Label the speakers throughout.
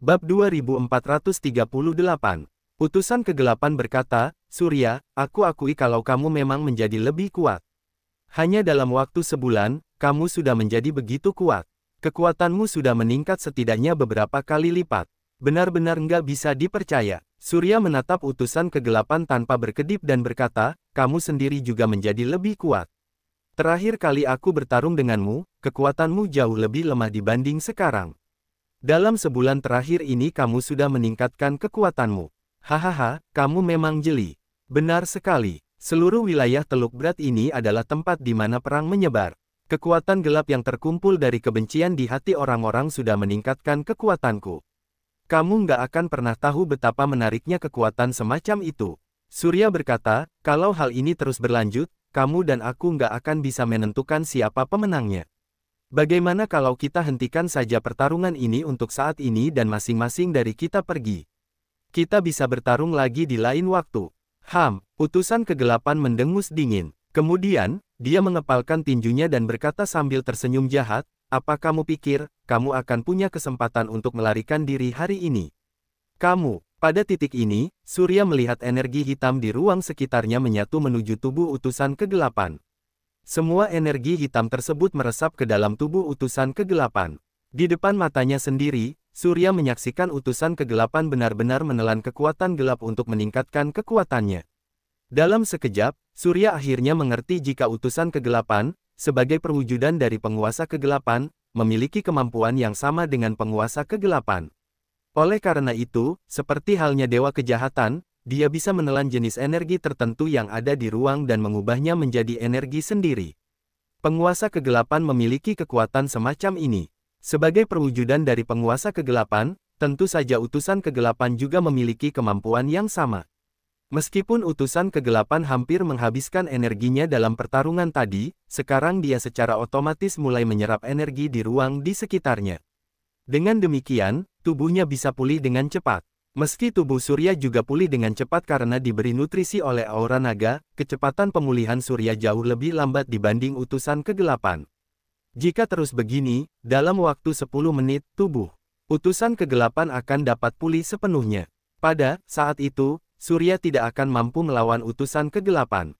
Speaker 1: Bab 2438. Utusan kegelapan berkata, Surya, aku akui kalau kamu memang menjadi lebih kuat. Hanya dalam waktu sebulan, kamu sudah menjadi begitu kuat. Kekuatanmu sudah meningkat setidaknya beberapa kali lipat. Benar-benar nggak bisa dipercaya. Surya menatap utusan kegelapan tanpa berkedip dan berkata, kamu sendiri juga menjadi lebih kuat. Terakhir kali aku bertarung denganmu, kekuatanmu jauh lebih lemah dibanding sekarang. Dalam sebulan terakhir ini kamu sudah meningkatkan kekuatanmu. Hahaha, kamu memang jeli. Benar sekali. Seluruh wilayah Teluk Berat ini adalah tempat di mana perang menyebar. Kekuatan gelap yang terkumpul dari kebencian di hati orang-orang sudah meningkatkan kekuatanku. Kamu nggak akan pernah tahu betapa menariknya kekuatan semacam itu. Surya berkata, kalau hal ini terus berlanjut, kamu dan aku nggak akan bisa menentukan siapa pemenangnya. Bagaimana kalau kita hentikan saja pertarungan ini untuk saat ini dan masing-masing dari kita pergi? Kita bisa bertarung lagi di lain waktu. Utusan kegelapan mendengus dingin. Kemudian, dia mengepalkan tinjunya dan berkata sambil tersenyum jahat, apa kamu pikir, kamu akan punya kesempatan untuk melarikan diri hari ini? Pada titik ini, Surya melihat energi hitam di ruang sekitarnya menyatu menuju tubuh utusan kegelapan. Semua energi hitam tersebut meresap ke dalam tubuh utusan kegelapan. Di depan matanya sendiri, Surya menyaksikan utusan kegelapan benar-benar menelan kekuatan gelap untuk meningkatkan kekuatannya. Dalam sekejap, Surya akhirnya mengerti jika utusan kegelapan, sebagai perwujudan dari penguasa kegelapan, memiliki kemampuan yang sama dengan penguasa kegelapan. Oleh karena itu, seperti halnya dewa kejahatan, dia bisa menelan jenis energi tertentu yang ada di ruang dan mengubahnya menjadi energi sendiri. Penguasa kegelapan memiliki kekuatan semacam ini. Sebagai perwujudan dari penguasa kegelapan, tentu saja utusan kegelapan juga memiliki kemampuan yang sama. Meskipun utusan kegelapan hampir menghabiskan energinya dalam pertarungan tadi, sekarang dia secara otomatis mulai menyerap energi di ruang di sekitarnya. Dengan demikian, tubuhnya bisa pulih dengan cepat. Meski tubuh Surya juga pulih dengan cepat karena diberi nutrisi oleh aura naga, kecepatan pemulihan Surya jauh lebih lambat dibanding utusan kegelapan. Jika terus begini, dalam waktu 10 menit, tubuh utusan kegelapan akan dapat pulih sepenuhnya. Pada saat itu, Surya tidak akan mampu melawan utusan kegelapan.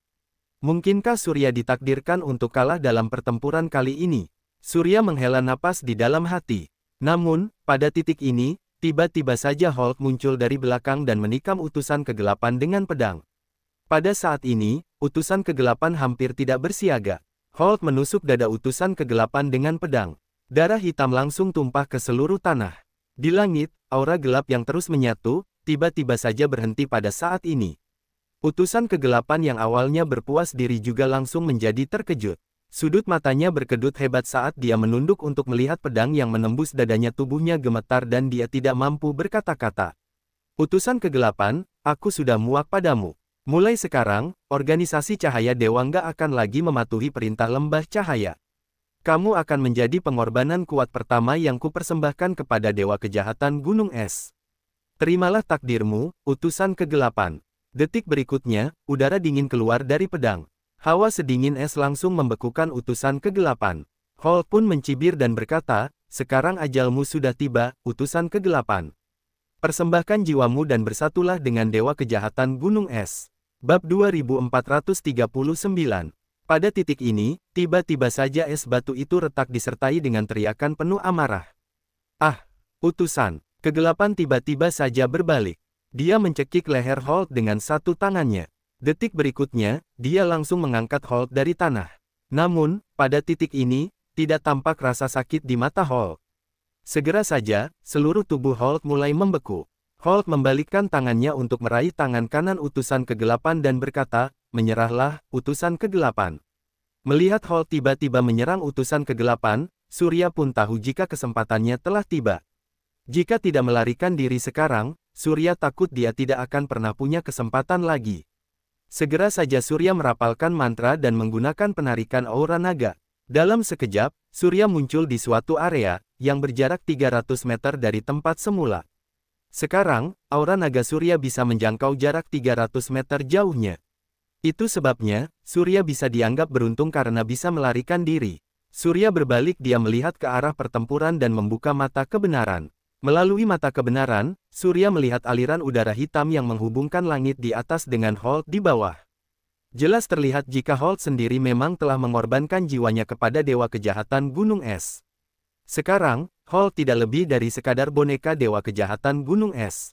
Speaker 1: Mungkinkah Surya ditakdirkan untuk kalah dalam pertempuran kali ini? Surya menghela napas di dalam hati. Namun, pada titik ini, tiba-tiba saja Hulk muncul dari belakang dan menikam utusan kegelapan dengan pedang. Pada saat ini, utusan kegelapan hampir tidak bersiaga. Hulk menusuk dada utusan kegelapan dengan pedang. Darah hitam langsung tumpah ke seluruh tanah. Di langit, aura gelap yang terus menyatu, tiba-tiba saja berhenti pada saat ini. Utusan kegelapan yang awalnya berpuas diri juga langsung menjadi terkejut. Sudut matanya berkedut hebat saat dia menunduk untuk melihat pedang yang menembus dadanya. Tubuhnya gemetar dan dia tidak mampu berkata-kata. Utusan kegelapan, aku sudah muak padamu. Mulai sekarang, organisasi cahaya dewa nggak akan lagi mematuhi perintah lembah cahaya. Kamu akan menjadi pengorbanan kuat pertama yang kupersembahkan kepada dewa kejahatan gunung es. Terimalah takdirmu, utusan kegelapan. Detik berikutnya, udara dingin keluar dari pedang. Hawa sedingin es langsung membekukan utusan kegelapan. Hulk pun mencibir dan berkata, sekarang ajalmu sudah tiba, utusan kegelapan. Persembahkan jiwamu dan bersatulah dengan dewa kejahatan gunung es. Bab 2439. Pada titik ini, tiba-tiba saja es batu itu retak disertai dengan teriakan penuh amarah. Utusan kegelapan tiba-tiba saja berbalik. Dia mencekik leher Hulk dengan satu tangannya. Detik berikutnya, dia langsung mengangkat Hulk dari tanah. Namun, pada titik ini, tidak tampak rasa sakit di mata Hulk. Segera saja, seluruh tubuh Hulk mulai membeku. Hulk membalikkan tangannya untuk meraih tangan kanan utusan kegelapan dan berkata, menyerahlah, utusan kegelapan. Melihat Hulk tiba-tiba menyerang utusan kegelapan, Surya pun tahu jika kesempatannya telah tiba. Jika tidak melarikan diri sekarang, Surya takut dia tidak akan pernah punya kesempatan lagi. Segera saja Surya merapalkan mantra dan menggunakan penarikan aura naga. Dalam sekejap, Surya muncul di suatu area yang berjarak 300 meter dari tempat semula. Sekarang, aura naga Surya bisa menjangkau jarak 300 meter jauhnya. Itu sebabnya, Surya bisa dianggap beruntung karena bisa melarikan diri. Surya berbalik, dia melihat ke arah pertempuran dan membuka mata kebenaran. Melalui mata kebenaran, Surya melihat aliran udara hitam yang menghubungkan langit di atas dengan Holt di bawah. Jelas terlihat jika Holt sendiri memang telah mengorbankan jiwanya kepada dewa kejahatan Gunung Es. Sekarang, Holt tidak lebih dari sekadar boneka dewa kejahatan Gunung Es.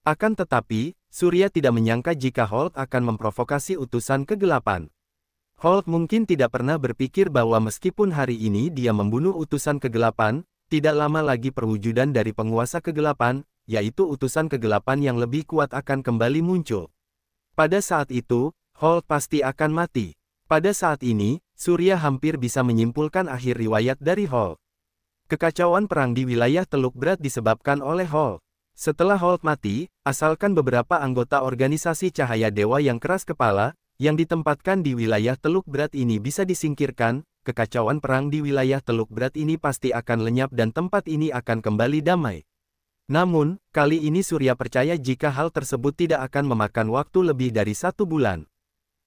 Speaker 1: Akan tetapi, Surya tidak menyangka jika Holt akan memprovokasi utusan kegelapan. Holt mungkin tidak pernah berpikir bahwa meskipun hari ini dia membunuh utusan kegelapan, tidak lama lagi perwujudan dari penguasa kegelapan, yaitu utusan kegelapan yang lebih kuat akan kembali muncul. Pada saat itu, Holt pasti akan mati. Pada saat ini, Surya hampir bisa menyimpulkan akhir riwayat dari Holt. Kekacauan perang di wilayah Teluk Berat disebabkan oleh Holt. Setelah Holt mati, asalkan beberapa anggota organisasi Cahaya Dewa yang keras kepala, yang ditempatkan di wilayah Teluk Berat ini bisa disingkirkan, kekacauan perang di wilayah Teluk Berat ini pasti akan lenyap dan tempat ini akan kembali damai. Namun, kali ini Surya percaya jika hal tersebut tidak akan memakan waktu lebih dari 1 bulan.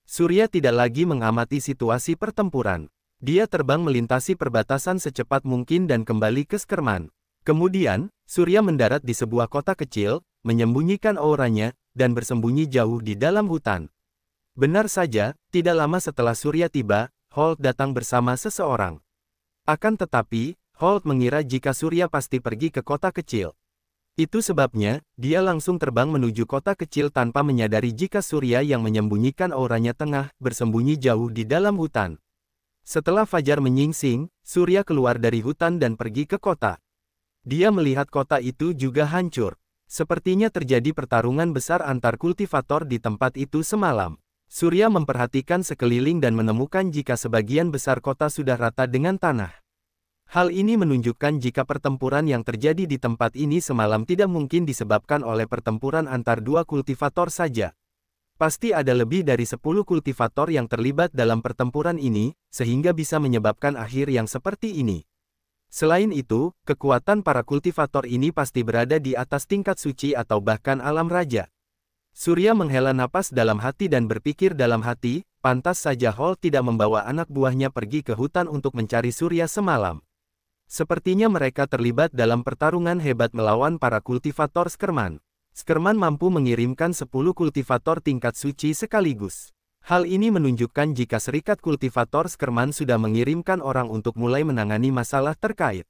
Speaker 1: Surya tidak lagi mengamati situasi pertempuran. Dia terbang melintasi perbatasan secepat mungkin dan kembali ke Skerman. Kemudian, Surya mendarat di sebuah kota kecil, menyembunyikan auranya, dan bersembunyi jauh di dalam hutan. Benar saja, tidak lama setelah Surya tiba, Holt datang bersama seseorang. Akan tetapi, Holt mengira jika Surya pasti pergi ke kota kecil. Itu sebabnya, dia langsung terbang menuju kota kecil tanpa menyadari jika Surya yang menyembunyikan auranya tengah bersembunyi jauh di dalam hutan. Setelah fajar menyingsing, Surya keluar dari hutan dan pergi ke kota. Dia melihat kota itu juga hancur. Sepertinya terjadi pertarungan besar antar kultivator di tempat itu semalam. Surya memperhatikan sekeliling dan menemukan jika sebagian besar kota sudah rata dengan tanah. Hal ini menunjukkan jika pertempuran yang terjadi di tempat ini semalam tidak mungkin disebabkan oleh pertempuran antar 2 kultivator saja. Pasti ada lebih dari 10 kultivator yang terlibat dalam pertempuran ini, sehingga bisa menyebabkan akhir yang seperti ini. Selain itu, kekuatan para kultivator ini pasti berada di atas tingkat suci atau bahkan alam raja. Surya menghela napas dalam hati dan berpikir dalam hati, pantas saja Holt tidak membawa anak buahnya pergi ke hutan untuk mencari Surya semalam. Sepertinya mereka terlibat dalam pertarungan hebat melawan para kultivator Skerman. Skerman mampu mengirimkan 10 kultivator tingkat suci sekaligus. Hal ini menunjukkan jika serikat kultivator Skerman sudah mengirimkan orang untuk mulai menangani masalah terkait.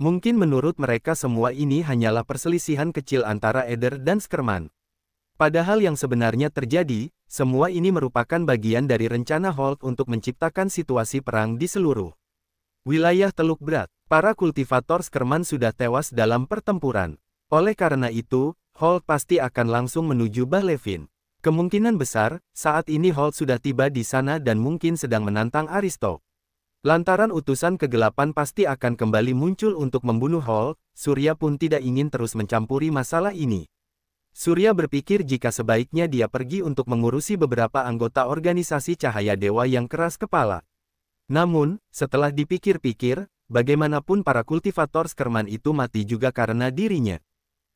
Speaker 1: Mungkin menurut mereka semua ini hanyalah perselisihan kecil antara Eder dan Skerman. Padahal yang sebenarnya terjadi, semua ini merupakan bagian dari rencana Holt untuk menciptakan situasi perang di seluruh wilayah Teluk Berat. Para kultivator Skerman sudah tewas dalam pertempuran. Oleh karena itu, Holt pasti akan langsung menuju Bahlevin. Kemungkinan besar, saat ini Holt sudah tiba di sana dan mungkin sedang menantang Aristo. Lantaran utusan kegelapan pasti akan kembali muncul untuk membunuh Holt, Surya pun tidak ingin terus mencampuri masalah ini. Surya berpikir jika sebaiknya dia pergi untuk mengurusi beberapa anggota organisasi Cahaya Dewa yang keras kepala. Namun, setelah dipikir-pikir, bagaimanapun para kultivator Skerman itu mati juga karena dirinya.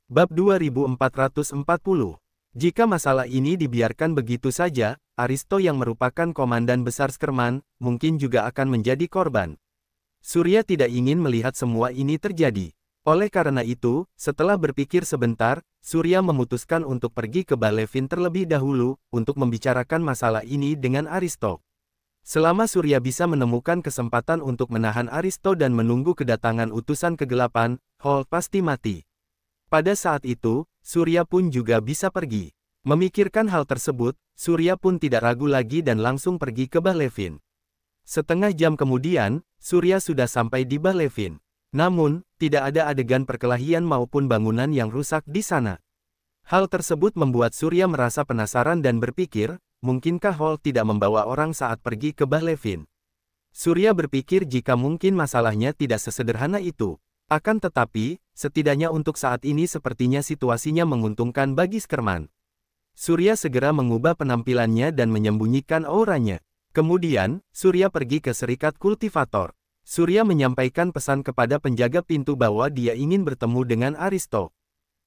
Speaker 1: Bab 2440. Jika masalah ini dibiarkan begitu saja, Aristo yang merupakan komandan besar Skerman, mungkin juga akan menjadi korban. Surya tidak ingin melihat semua ini terjadi. Oleh karena itu, setelah berpikir sebentar, Surya memutuskan untuk pergi ke Bahlevin terlebih dahulu, untuk membicarakan masalah ini dengan Aristo. Selama Surya bisa menemukan kesempatan untuk menahan Aristo dan menunggu kedatangan utusan kegelapan, Holt pasti mati. Pada saat itu, Surya pun juga bisa pergi. Memikirkan hal tersebut, Surya pun tidak ragu lagi dan langsung pergi ke Bahlevin. Setengah jam kemudian, Surya sudah sampai di Bahlevin. Namun, tidak ada adegan perkelahian maupun bangunan yang rusak di sana. Hal tersebut membuat Surya merasa penasaran dan berpikir, mungkinkah Holt tidak membawa orang saat pergi ke Bahlevin? Surya berpikir jika mungkin masalahnya tidak sesederhana itu. Akan tetapi, setidaknya untuk saat ini sepertinya situasinya menguntungkan bagi Skerman. Surya segera mengubah penampilannya dan menyembunyikan auranya. Kemudian, Surya pergi ke serikat kultivator. Surya menyampaikan pesan kepada penjaga pintu bahwa dia ingin bertemu dengan Aristo.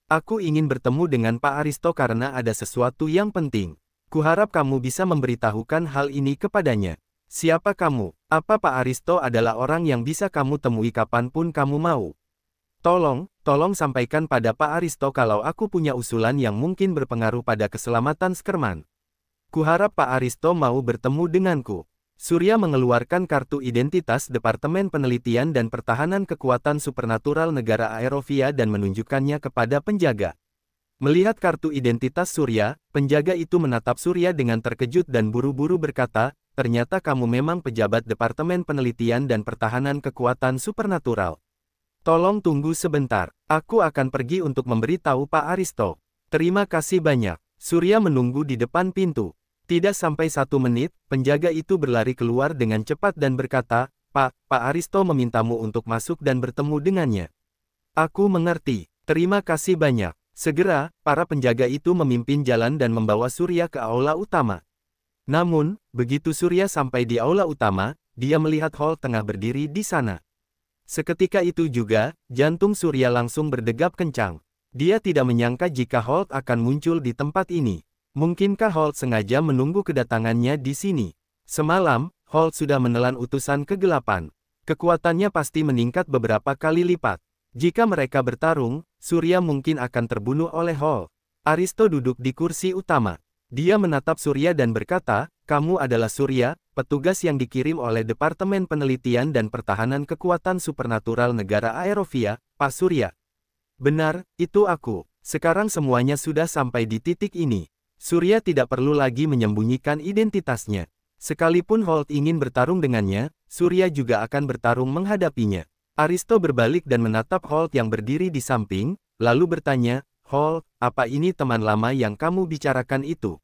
Speaker 1: Aku ingin bertemu dengan Pak Aristo karena ada sesuatu yang penting. Kuharap kamu bisa memberitahukan hal ini kepadanya. Siapa kamu? Apa Pak Aristo adalah orang yang bisa kamu temui kapanpun kamu mau? Tolong sampaikan pada Pak Aristo kalau aku punya usulan yang mungkin berpengaruh pada keselamatan Skerman. Kuharap Pak Aristo mau bertemu denganku. Surya mengeluarkan kartu identitas Departemen Penelitian dan Pertahanan Kekuatan Supernatural Negara Aerovia dan menunjukkannya kepada penjaga. Melihat kartu identitas Surya, penjaga itu menatap Surya dengan terkejut dan buru-buru berkata, ternyata kamu memang pejabat Departemen Penelitian dan Pertahanan Kekuatan Supernatural. Tolong tunggu sebentar, aku akan pergi untuk memberitahu Pak Aristo. Terima kasih banyak. Surya menunggu di depan pintu. Tidak sampai 1 menit, penjaga itu berlari keluar dengan cepat dan berkata, Pak Aristo memintamu untuk masuk dan bertemu dengannya. Aku mengerti, terima kasih banyak. Segera, para penjaga itu memimpin jalan dan membawa Surya ke aula utama. Namun, begitu Surya sampai di aula utama, dia melihat Holt tengah berdiri di sana. Seketika itu juga, jantung Surya langsung berdegap kencang. Dia tidak menyangka jika Holt akan muncul di tempat ini. Mungkinkah Holt sengaja menunggu kedatangannya di sini? Semalam, Holt sudah menelan utusan kegelapan. Kekuatannya pasti meningkat beberapa kali lipat. Jika mereka bertarung, Surya mungkin akan terbunuh oleh Holt. Aristo duduk di kursi utama. Dia menatap Surya dan berkata, kamu adalah Surya, petugas yang dikirim oleh Departemen Penelitian dan Pertahanan Kekuatan Supernatural Negara Aerovia, Pak Surya. Benar, itu aku. Sekarang semuanya sudah sampai di titik ini. Surya tidak perlu lagi menyembunyikan identitasnya. Sekalipun Holt ingin bertarung dengannya, Surya juga akan bertarung menghadapinya. Aristo berbalik dan menatap Holt yang berdiri di samping, lalu bertanya, Holt, apa ini teman lama yang kamu bicarakan itu?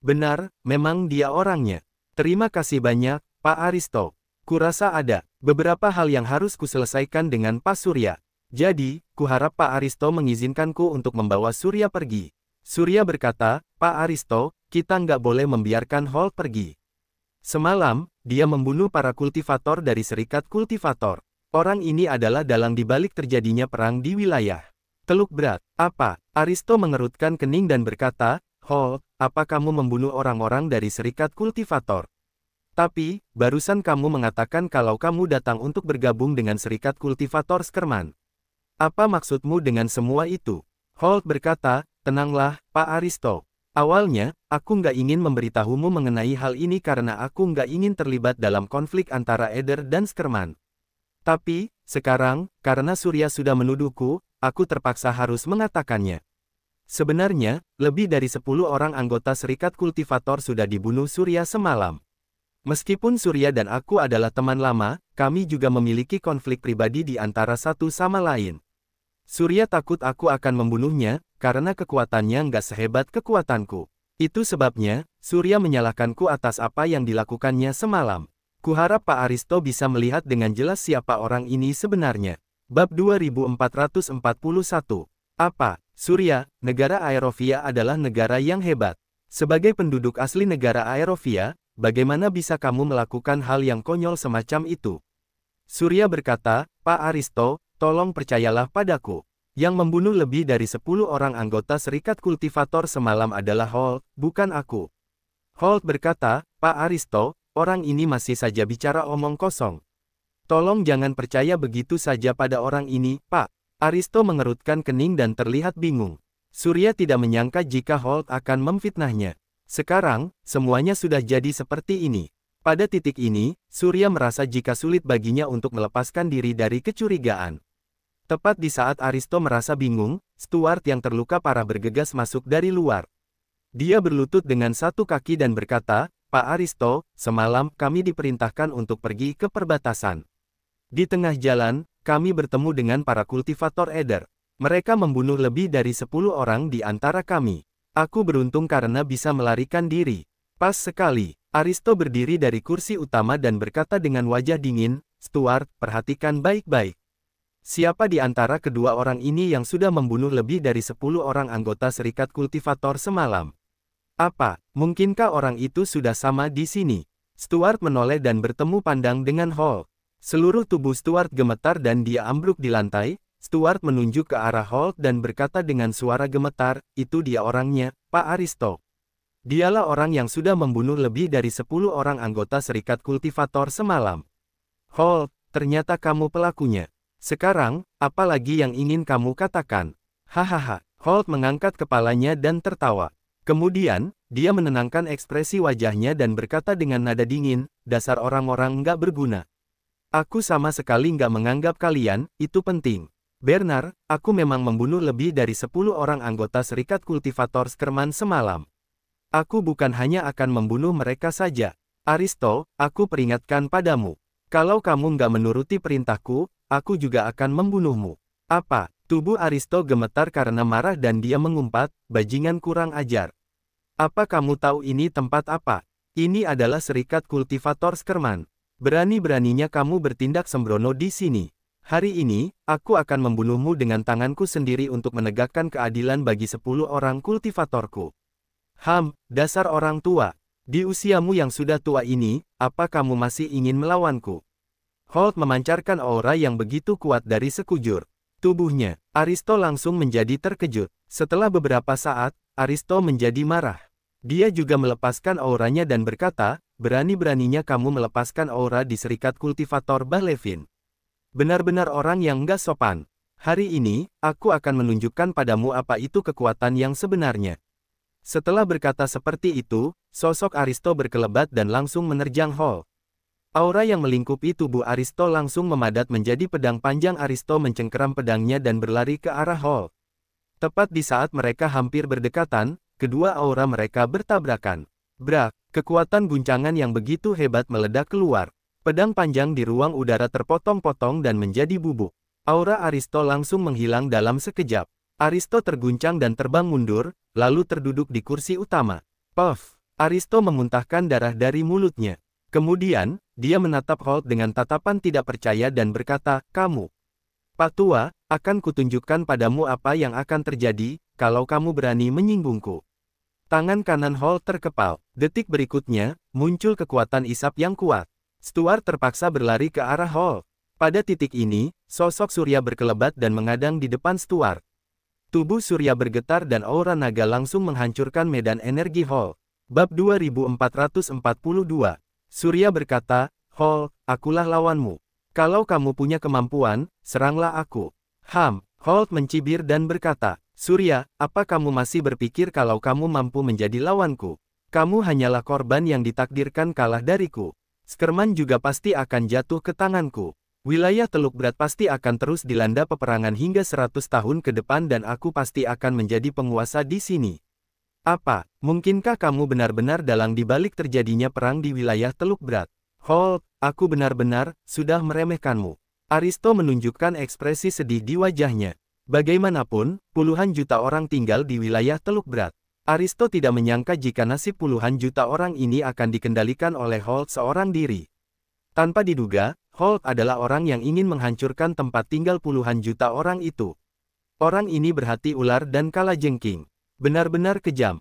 Speaker 1: Benar, memang dia orangnya. Terima kasih banyak, Pak Aristo. Kurasa ada beberapa hal yang harus kuselesaikan dengan Pak Surya. Jadi, kuharap Pak Aristo mengizinkanku untuk membawa Surya pergi. Surya berkata, Pak Aristo, kita nggak boleh membiarkan Holt pergi. Semalam, dia membunuh para kultivator dari Serikat Kultivator. Orang ini adalah dalang dibalik terjadinya perang di wilayah Teluk Berat. Apa? Aristo mengerutkan kening dan berkata, Holt, apa kamu membunuh orang-orang dari Serikat Kultivator? Tapi, barusan kamu mengatakan kalau kamu datang untuk bergabung dengan Serikat Kultivator Skerman. Apa maksudmu dengan semua itu? Holt berkata, tenanglah, Pak Aristo. Awalnya, aku nggak ingin memberitahumu mengenai hal ini karena aku nggak ingin terlibat dalam konflik antara Eder dan Skerman. Tapi, sekarang, karena Surya sudah menuduhku, aku terpaksa harus mengatakannya. Sebenarnya, lebih dari 10 orang anggota Serikat Kultivator sudah dibunuh Surya semalam. Meskipun Surya dan aku adalah teman lama, kami juga memiliki konflik pribadi di antara satu sama lain. Surya takut aku akan membunuhnya, karena kekuatannya nggak sehebat kekuatanku. Itu sebabnya, Surya menyalahkanku atas apa yang dilakukannya semalam. Kuharap Pak Aristo bisa melihat dengan jelas siapa orang ini sebenarnya. Bab 2441. Apa? Surya, negara Aerovia adalah negara yang hebat. Sebagai penduduk asli negara Aerovia, bagaimana bisa kamu melakukan hal yang konyol semacam itu? Surya berkata, Pak Aristo, tolong percayalah padaku. Yang membunuh lebih dari 10 orang anggota Serikat Kultivator semalam adalah Holt, bukan aku. Holt berkata, Pak Aristo, orang ini masih saja bicara omong kosong. Tolong jangan percaya begitu saja pada orang ini, Pak. Aristo mengerutkan kening dan terlihat bingung. Surya tidak menyangka jika Holt akan memfitnahnya. Sekarang, semuanya sudah jadi seperti ini. Pada titik ini, Surya merasa jika sulit baginya untuk melepaskan diri dari kecurigaan. Tepat di saat Aristo merasa bingung, Stuart yang terluka parah bergegas masuk dari luar. Dia berlutut dengan satu kaki dan berkata, Pak Aristo, semalam kami diperintahkan untuk pergi ke perbatasan. Di tengah jalan, kami bertemu dengan para kultivator Eder. Mereka membunuh lebih dari 10 orang di antara kami. Aku beruntung karena bisa melarikan diri. Pas sekali, Aristo berdiri dari kursi utama dan berkata dengan wajah dingin, Stuart, perhatikan baik-baik. Siapa di antara kedua orang ini yang sudah membunuh lebih dari 10 orang anggota Serikat Kultivator semalam? Apa, mungkinkah orang itu sudah sama di sini? Stuart menoleh dan bertemu pandang dengan Holt. Seluruh tubuh Stuart gemetar dan dia ambruk di lantai. Stuart menunjuk ke arah Holt dan berkata dengan suara gemetar, itu dia orangnya, Pak Aristo. Dialah orang yang sudah membunuh lebih dari 10 orang anggota Serikat Kultivator semalam. Holt, ternyata kamu pelakunya. Sekarang, apa lagi yang ingin kamu katakan? Hahaha, Holt mengangkat kepalanya dan tertawa. Kemudian, dia menenangkan ekspresi wajahnya dan berkata dengan nada dingin, dasar orang-orang nggak berguna. Aku sama sekali nggak menganggap kalian, itu penting. Bernard, aku memang membunuh lebih dari 10 orang anggota Serikat Kultivator Skerman semalam. Aku bukan hanya akan membunuh mereka saja. Aristo, aku peringatkan padamu. Kalau kamu nggak menuruti perintahku, aku juga akan membunuhmu. Apa? Tubuh Aristo gemetar karena marah dan dia mengumpat, bajingan kurang ajar. Apa kamu tahu ini tempat apa? Ini adalah Serikat Kultivator Skerman. Berani-beraninya kamu bertindak sembrono di sini. Hari ini, aku akan membunuhmu dengan tanganku sendiri untuk menegakkan keadilan bagi 10 orang kultivatorku. Dasar orang tua. Di usiamu yang sudah tua ini, apa kamu masih ingin melawanku? Holt memancarkan aura yang begitu kuat dari sekujur tubuhnya. Aristo langsung menjadi terkejut. Setelah beberapa saat, Aristo menjadi marah. Dia juga melepaskan auranya dan berkata, berani-beraninya kamu melepaskan aura di Serikat Kultivator Bahlevin. Benar-benar orang yang nggak sopan. Hari ini, aku akan menunjukkan padamu apa itu kekuatan yang sebenarnya. Setelah berkata seperti itu, sosok Aristo berkelebat dan langsung menerjang Holt. Aura yang melingkupi tubuh Aristo langsung memadat menjadi pedang panjang. Aristo mencengkeram pedangnya dan berlari ke arah Holt. Tepat di saat mereka hampir berdekatan, kedua aura mereka bertabrakan. Brak, kekuatan guncangan yang begitu hebat meledak keluar. Pedang panjang di ruang udara terpotong-potong dan menjadi bubuk. Aura Aristo langsung menghilang dalam sekejap. Aristo terguncang dan terbang mundur, lalu terduduk di kursi utama. Puff! Aristo memuntahkan darah dari mulutnya. Kemudian, dia menatap Holt dengan tatapan tidak percaya dan berkata, kamu, Pak Tua, akan kutunjukkan padamu apa yang akan terjadi, kalau kamu berani menyinggungku. Tangan kanan Holt terkepal. Detik berikutnya, muncul kekuatan isap yang kuat. Stuart terpaksa berlari ke arah Holt. Pada titik ini, sosok Surya berkelebat dan mengadang di depan Stuart. Tubuh Surya bergetar dan aura naga langsung menghancurkan medan energi Holt. Bab 2442. Surya berkata, Holt, akulah lawanmu. Kalau kamu punya kemampuan, seranglah aku. Holt mencibir dan berkata, Surya, apa kamu masih berpikir kalau kamu mampu menjadi lawanku? Kamu hanyalah korban yang ditakdirkan kalah dariku. Skerman juga pasti akan jatuh ke tanganku. Wilayah Teluk Berat pasti akan terus dilanda peperangan hingga 100 tahun ke depan dan aku pasti akan menjadi penguasa di sini. Apa, mungkinkah kamu benar-benar dalang di balik terjadinya perang di wilayah Teluk Berat? Holt, aku benar-benar sudah meremehkanmu. Aristo menunjukkan ekspresi sedih di wajahnya. Bagaimanapun, puluhan juta orang tinggal di wilayah Teluk Berat. Aristo tidak menyangka jika nasib puluhan juta orang ini akan dikendalikan oleh Holt seorang diri. Tanpa diduga, Holt adalah orang yang ingin menghancurkan tempat tinggal puluhan juta orang itu. Orang ini berhati ular dan kalajengking. Benar-benar kejam.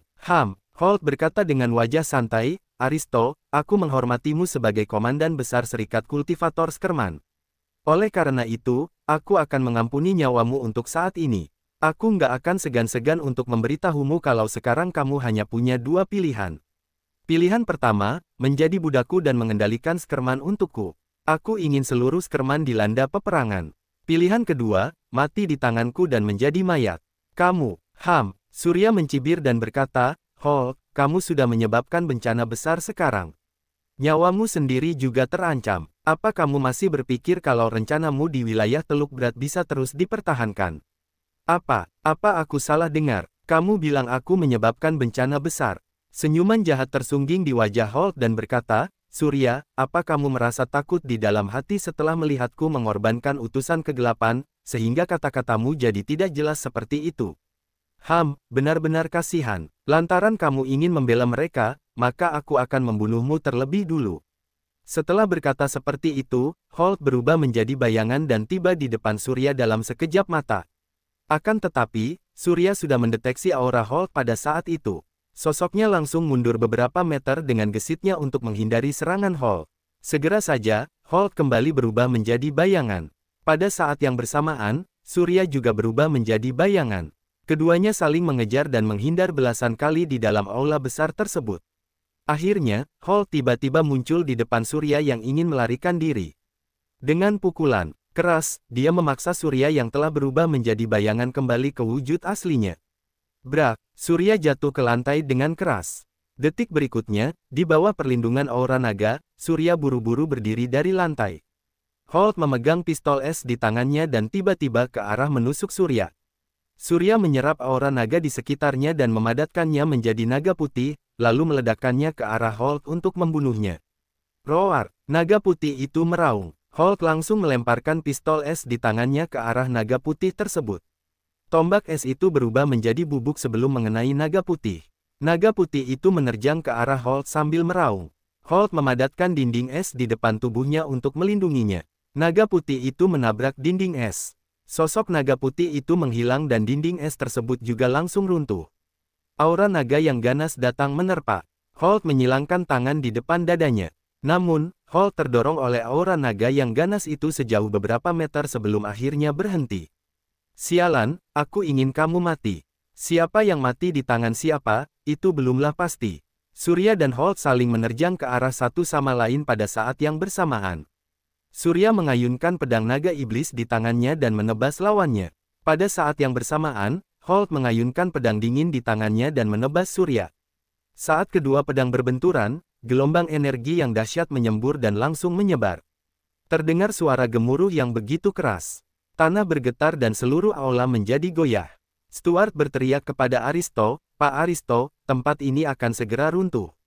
Speaker 1: Holt berkata dengan wajah santai, Aristo, aku menghormatimu sebagai komandan besar Serikat Kultivator Skerman. Oleh karena itu, aku akan mengampuni nyawamu untuk saat ini. Aku nggak akan segan-segan untuk memberitahumu kalau sekarang kamu hanya punya dua pilihan. Pilihan pertama, menjadi budakku dan mengendalikan Skerman untukku. Aku ingin seluruh Skerman dilanda peperangan. Pilihan kedua, mati di tanganku dan menjadi mayat. Kamu, Surya mencibir dan berkata, Holt, kamu sudah menyebabkan bencana besar sekarang. Nyawamu sendiri juga terancam. Apa kamu masih berpikir kalau rencanamu di wilayah Teluk Berat bisa terus dipertahankan? Apa aku salah dengar? Kamu bilang aku menyebabkan bencana besar. Senyuman jahat tersungging di wajah Holt dan berkata, Surya, apa kamu merasa takut di dalam hati setelah melihatku mengorbankan utusan kegelapan, sehingga kata-katamu jadi tidak jelas seperti itu? Benar-benar kasihan. Lantaran kamu ingin membela mereka, maka aku akan membunuhmu terlebih dulu. Setelah berkata seperti itu, Holt berubah menjadi bayangan dan tiba di depan Surya dalam sekejap mata. Akan tetapi, Surya sudah mendeteksi aura Holt pada saat itu. Sosoknya langsung mundur beberapa meter dengan gesitnya untuk menghindari serangan Holt. Segera saja, Holt kembali berubah menjadi bayangan. Pada saat yang bersamaan, Surya juga berubah menjadi bayangan. Keduanya saling mengejar dan menghindar belasan kali di dalam aula besar tersebut. Akhirnya, Holt tiba-tiba muncul di depan Surya yang ingin melarikan diri. Dengan pukulan, Keras, dia memaksa Surya yang telah berubah menjadi bayangan kembali ke wujud aslinya. Brak, Surya jatuh ke lantai dengan keras. Detik berikutnya, di bawah perlindungan aura naga, Surya buru-buru berdiri dari lantai. Holt memegang pistol es di tangannya dan tiba-tiba ke arah menusuk Surya. Surya menyerap aura naga di sekitarnya dan memadatkannya menjadi naga putih, lalu meledakkannya ke arah Holt untuk membunuhnya. Roar! Naga putih itu meraung. Holt langsung melemparkan pistol es di tangannya ke arah naga putih tersebut. Tombak es itu berubah menjadi bubuk sebelum mengenai naga putih. Naga putih itu menerjang ke arah Holt sambil meraung. Holt memadatkan dinding es di depan tubuhnya untuk melindunginya. Naga putih itu menabrak dinding es. Sosok naga putih itu menghilang dan dinding es tersebut juga langsung runtuh. Aura naga yang ganas datang menerpa. Holt menyilangkan tangan di depan dadanya. Namun, Holt terdorong oleh aura naga yang ganas itu sejauh beberapa meter sebelum akhirnya berhenti. Sialan, aku ingin kamu mati. Siapa yang mati di tangan siapa, itu belumlah pasti. Surya dan Holt saling menerjang ke arah satu sama lain pada saat yang bersamaan. Surya mengayunkan pedang naga iblis di tangannya dan menebas lawannya. Pada saat yang bersamaan, Holt mengayunkan pedang dingin di tangannya dan menebas Surya. Saat kedua pedang berbenturan, gelombang energi yang dahsyat menyembur dan langsung menyebar. Terdengar suara gemuruh yang begitu keras. Tanah bergetar dan seluruh aula menjadi goyah. Stuart berteriak kepada Aristo, "Pak Aristo, tempat ini akan segera runtuh.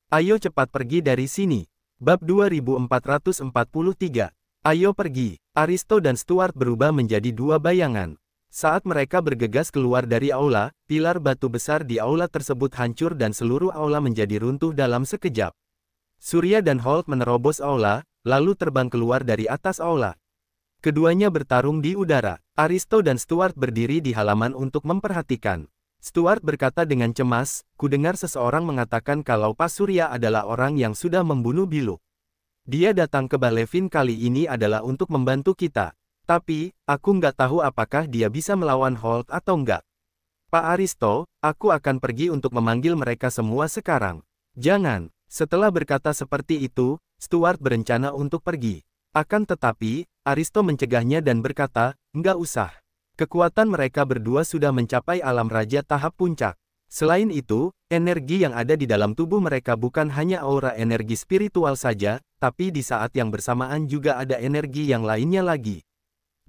Speaker 1: Ayo cepat pergi dari sini." Bab 2443. Ayo pergi. Aristo dan Stuart berubah menjadi dua bayangan. Saat mereka bergegas keluar dari aula, pilar batu besar di aula tersebut hancur dan seluruh aula menjadi runtuh dalam sekejap. Surya dan Holt menerobos aula, lalu terbang keluar dari atas aula. Keduanya bertarung di udara. Aristo dan Stuart berdiri di halaman untuk memperhatikan. Stuart berkata dengan cemas, "Kudengar seseorang mengatakan kalau Pak Surya adalah orang yang sudah membunuh Bilu. Dia datang ke Balevin kali ini adalah untuk membantu kita. Tapi, aku nggak tahu apakah dia bisa melawan Holt atau enggak. Pak Aristo, aku akan pergi untuk memanggil mereka semua sekarang." "Jangan." Setelah berkata seperti itu, Stuart berencana untuk pergi. Akan tetapi, Aristo mencegahnya dan berkata, "Nggak usah. Kekuatan mereka berdua sudah mencapai alam raja tahap puncak. Selain itu, energi yang ada di dalam tubuh mereka bukan hanya aura energi spiritual saja, tapi di saat yang bersamaan juga ada energi yang lainnya lagi.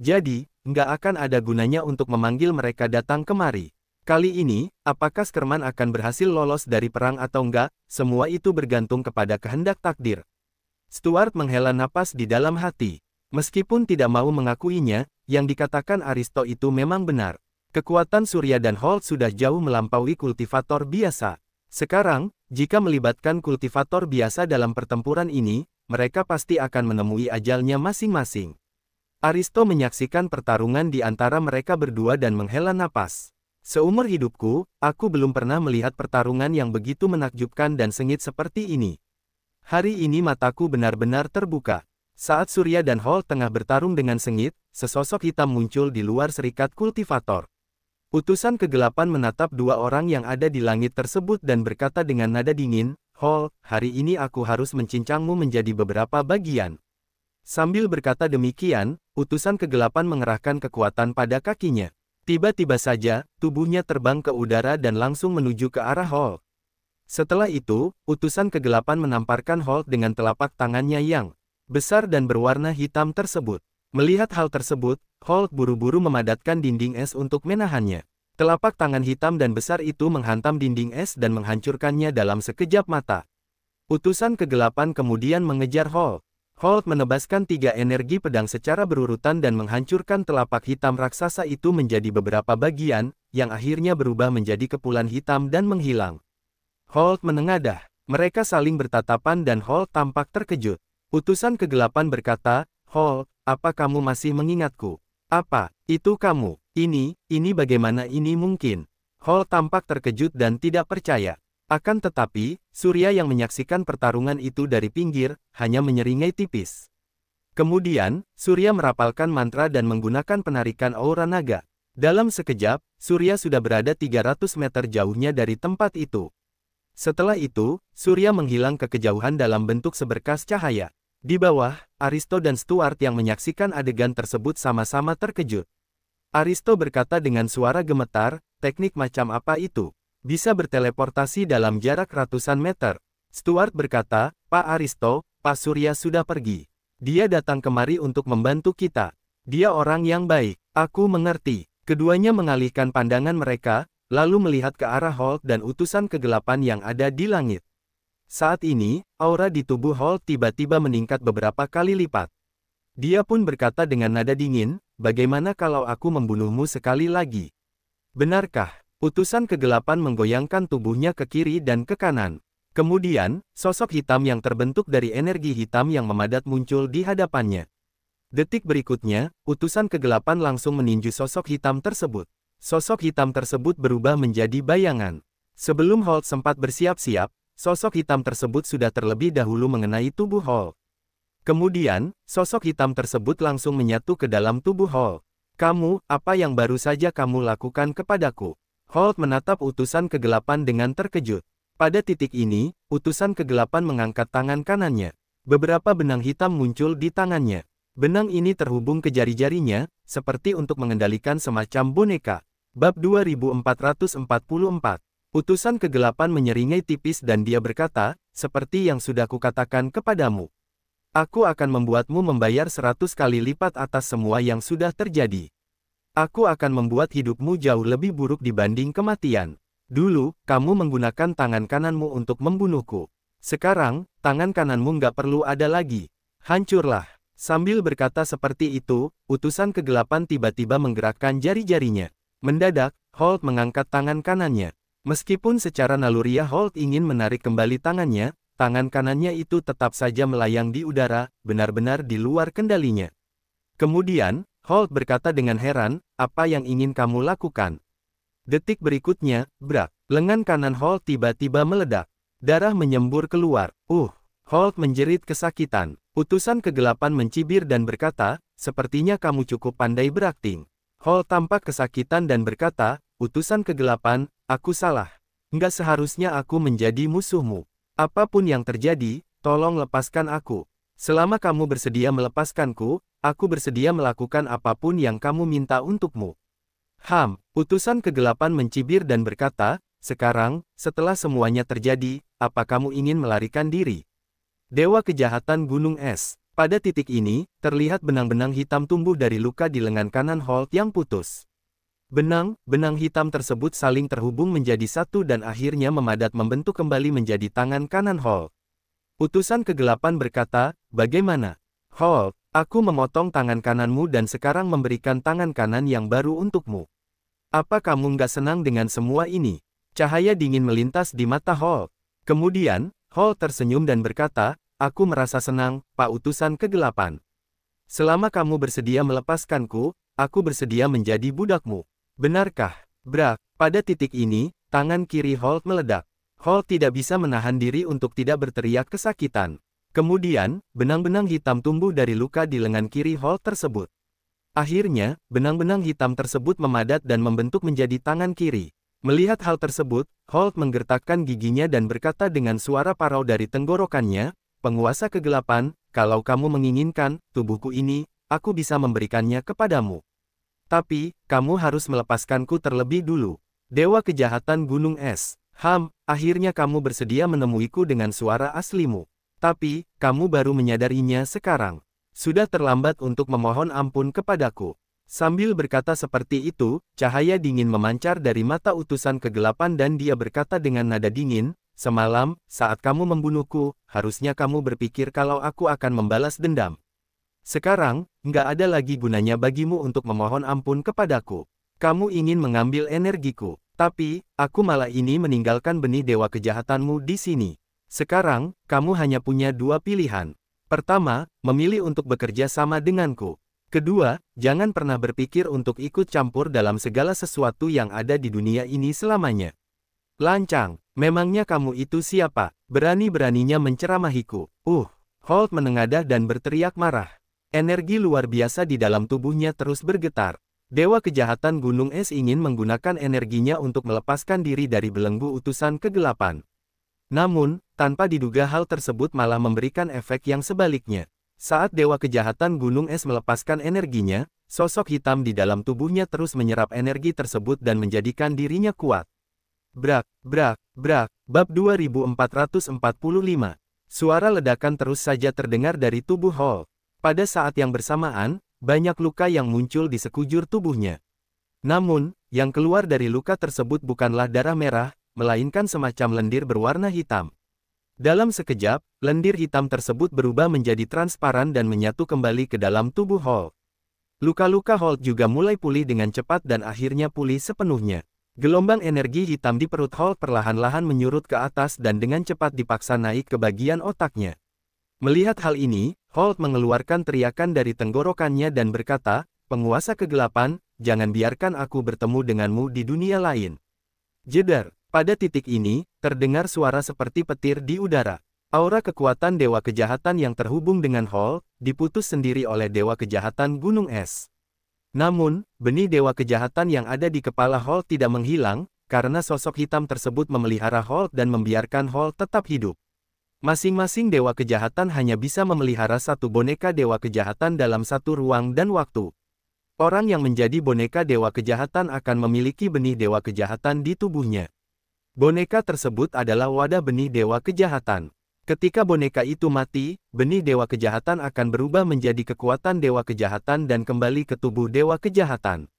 Speaker 1: Jadi, nggak akan ada gunanya untuk memanggil mereka datang kemari. Kali ini, apakah Skerman akan berhasil lolos dari perang atau enggak, semua itu bergantung kepada kehendak takdir." Stuart menghela napas di dalam hati. Meskipun tidak mau mengakuinya, yang dikatakan Aristo itu memang benar. Kekuatan Surya dan Holt sudah jauh melampaui kultivator biasa. Sekarang, jika melibatkan kultivator biasa dalam pertempuran ini, mereka pasti akan menemui ajalnya masing-masing. Aristo menyaksikan pertarungan di antara mereka berdua dan menghela napas. "Seumur hidupku, aku belum pernah melihat pertarungan yang begitu menakjubkan dan sengit seperti ini. Hari ini mataku benar-benar terbuka." Saat Surya dan Holt tengah bertarung dengan sengit, sesosok hitam muncul di luar serikat kultivator. Utusan kegelapan menatap dua orang yang ada di langit tersebut dan berkata dengan nada dingin, "Holt, hari ini aku harus mencincangmu menjadi beberapa bagian." Sambil berkata demikian, utusan kegelapan mengerahkan kekuatan pada kakinya. Tiba-tiba saja, tubuhnya terbang ke udara dan langsung menuju ke arah Holt. Setelah itu, utusan kegelapan menamparkan Holt dengan telapak tangannya yang besar dan berwarna hitam tersebut. Melihat hal tersebut, Holt buru-buru memadatkan dinding es untuk menahannya. Telapak tangan hitam dan besar itu menghantam dinding es dan menghancurkannya dalam sekejap mata. Utusan kegelapan kemudian mengejar Holt. Holt menebaskan 3 energi pedang secara berurutan dan menghancurkan telapak hitam raksasa itu menjadi beberapa bagian, yang akhirnya berubah menjadi kepulan hitam dan menghilang. Holt menengadah. Mereka saling bertatapan dan Holt tampak terkejut. Utusan kegelapan berkata, "Holt, apa kamu masih mengingatku? Apa, itu kamu? Ini bagaimana ini mungkin?" Holt tampak terkejut dan tidak percaya. Akan tetapi, Surya yang menyaksikan pertarungan itu dari pinggir, hanya menyeringai tipis. Kemudian, Surya merapalkan mantra dan menggunakan penarikan aura naga. Dalam sekejap, Surya sudah berada 300 meter jauhnya dari tempat itu. Setelah itu, Surya menghilang ke kejauhan dalam bentuk seberkas cahaya. Di bawah, Aristo dan Stuart yang menyaksikan adegan tersebut sama-sama terkejut. Aristo berkata dengan suara gemetar, teknik macam apa itu? Bisa berteleportasi dalam jarak ratusan meter. Stuart berkata, Pak Aristo, Pak Surya sudah pergi. Dia datang kemari untuk membantu kita. Dia orang yang baik. Aku mengerti. Keduanya mengalihkan pandangan mereka, lalu melihat ke arah Holt dan utusan kegelapan yang ada di langit. Saat ini, aura di tubuh Holt tiba-tiba meningkat beberapa kali lipat. Dia pun berkata dengan nada dingin, bagaimana kalau aku membunuhmu sekali lagi? Benarkah? Utusan kegelapan menggoyangkan tubuhnya ke kiri dan ke kanan. Kemudian, sosok hitam yang terbentuk dari energi hitam yang memadat muncul di hadapannya. Detik berikutnya, utusan kegelapan langsung meninju sosok hitam tersebut. Sosok hitam tersebut berubah menjadi bayangan. Sebelum Holt sempat bersiap-siap, sosok hitam tersebut sudah terlebih dahulu mengenai tubuh Holt. Kemudian, sosok hitam tersebut langsung menyatu ke dalam tubuh Holt. Kamu, apa yang baru saja kamu lakukan kepadaku? Holt menatap utusan kegelapan dengan terkejut. Pada titik ini, utusan kegelapan mengangkat tangan kanannya. Beberapa benang hitam muncul di tangannya. Benang ini terhubung ke jari-jarinya, seperti untuk mengendalikan semacam boneka. Bab 2444. Utusan kegelapan menyeringai tipis dan dia berkata, seperti yang sudah kukatakan kepadamu. Aku akan membuatmu membayar 100 kali lipat atas semua yang sudah terjadi. Aku akan membuat hidupmu jauh lebih buruk dibanding kematian. Dulu, kamu menggunakan tangan kananmu untuk membunuhku. Sekarang, tangan kananmu nggak perlu ada lagi. Hancurlah. Sambil berkata seperti itu, utusan kegelapan tiba-tiba menggerakkan jari-jarinya. Mendadak, Holt mengangkat tangan kanannya. Meskipun secara naluriah Holt ingin menarik kembali tangannya, tangan kanannya itu tetap saja melayang di udara, benar-benar di luar kendalinya. Kemudian, Holt berkata dengan heran, apa yang ingin kamu lakukan? Detik berikutnya, brak, lengan kanan Holt tiba-tiba meledak. Darah menyembur keluar. Holt menjerit kesakitan. Utusan kegelapan mencibir dan berkata, sepertinya kamu cukup pandai berakting. Holt tampak kesakitan dan berkata, utusan kegelapan, aku salah. Nggak seharusnya aku menjadi musuhmu. Apapun yang terjadi, tolong lepaskan aku. Selama kamu bersedia melepaskanku, aku bersedia melakukan apapun yang kamu minta untukmu. Utusan kegelapan mencibir dan berkata, sekarang, setelah semuanya terjadi, apa kamu ingin melarikan diri? Dewa Kejahatan Gunung Es. Pada titik ini, terlihat benang-benang hitam tumbuh dari luka di lengan kanan Holt yang putus. Benang hitam tersebut saling terhubung menjadi satu dan akhirnya memadat membentuk kembali menjadi tangan kanan Holt. Utusan kegelapan berkata, bagaimana? Holt, aku memotong tangan kananmu dan sekarang memberikan tangan kanan yang baru untukmu. Apa kamu nggak senang dengan semua ini? Cahaya dingin melintas di mata Holt. Kemudian, Holt tersenyum dan berkata, aku merasa senang, Pak Utusan Kegelapan. Selama kamu bersedia melepaskanku, aku bersedia menjadi budakmu. Benarkah? Brak, pada titik ini, tangan kiri Holt meledak. Holt tidak bisa menahan diri untuk tidak berteriak kesakitan. Kemudian, benang-benang hitam tumbuh dari luka di lengan kiri Holt tersebut. Akhirnya, benang-benang hitam tersebut memadat dan membentuk menjadi tangan kiri. Melihat hal tersebut, Holt menggertakkan giginya dan berkata dengan suara parau dari tenggorokannya, penguasa kegelapan, kalau kamu menginginkan, tubuhku ini, aku bisa memberikannya kepadamu. Tapi, kamu harus melepaskanku terlebih dulu. Dewa Kejahatan Gunung Es. Akhirnya kamu bersedia menemuiku dengan suara aslimu. Tapi, kamu baru menyadarinya sekarang. Sudah terlambat untuk memohon ampun kepadaku. Sambil berkata seperti itu, cahaya dingin memancar dari mata utusan kegelapan dan dia berkata dengan nada dingin, semalam, saat kamu membunuhku, harusnya kamu berpikir kalau aku akan membalas dendam. Sekarang, nggak ada lagi gunanya bagimu untuk memohon ampun kepadaku. Kamu ingin mengambil energiku, tapi, aku malah ini meninggalkan benih dewa kejahatanmu di sini. Sekarang, kamu hanya punya dua pilihan. Pertama, memilih untuk bekerja sama denganku. Kedua, jangan pernah berpikir untuk ikut campur dalam segala sesuatu yang ada di dunia ini selamanya. Lancang, memangnya kamu itu siapa? Berani-beraninya menceramahiku. Holt menengadah dan berteriak marah. Energi luar biasa di dalam tubuhnya terus bergetar. Dewa Kejahatan Gunung Es ingin menggunakan energinya untuk melepaskan diri dari belenggu utusan kegelapan. Namun, tanpa diduga hal tersebut malah memberikan efek yang sebaliknya. Saat Dewa Kejahatan Gunung Es melepaskan energinya, sosok hitam di dalam tubuhnya terus menyerap energi tersebut dan menjadikan dirinya kuat. Brak, brak, brak, bab 2445. Suara ledakan terus saja terdengar dari tubuh Hulk. Pada saat yang bersamaan, banyak luka yang muncul di sekujur tubuhnya. Namun, yang keluar dari luka tersebut bukanlah darah merah, melainkan semacam lendir berwarna hitam. Dalam sekejap, lendir hitam tersebut berubah menjadi transparan dan menyatu kembali ke dalam tubuh Hulk. Luka-luka Hulk juga mulai pulih dengan cepat dan akhirnya pulih sepenuhnya. Gelombang energi hitam di perut Hulk perlahan-lahan menyurut ke atas dan dengan cepat dipaksa naik ke bagian otaknya. Melihat hal ini, Hulk mengeluarkan teriakan dari tenggorokannya dan berkata, "Penguasa kegelapan, jangan biarkan aku bertemu denganmu di dunia lain." Jedar. Pada titik ini, terdengar suara seperti petir di udara. Aura kekuatan Dewa Kejahatan yang terhubung dengan Hulk, diputus sendiri oleh Dewa Kejahatan Gunung Es. Namun, benih Dewa Kejahatan yang ada di kepala Hulk tidak menghilang, karena sosok hitam tersebut memelihara Hulk dan membiarkan Hulk tetap hidup. Masing-masing Dewa Kejahatan hanya bisa memelihara satu boneka Dewa Kejahatan dalam satu ruang dan waktu. Orang yang menjadi boneka Dewa Kejahatan akan memiliki benih Dewa Kejahatan di tubuhnya. Boneka tersebut adalah wadah benih Dewa Kejahatan. Ketika boneka itu mati, benih Dewa Kejahatan akan berubah menjadi kekuatan Dewa Kejahatan dan kembali ke tubuh Dewa Kejahatan.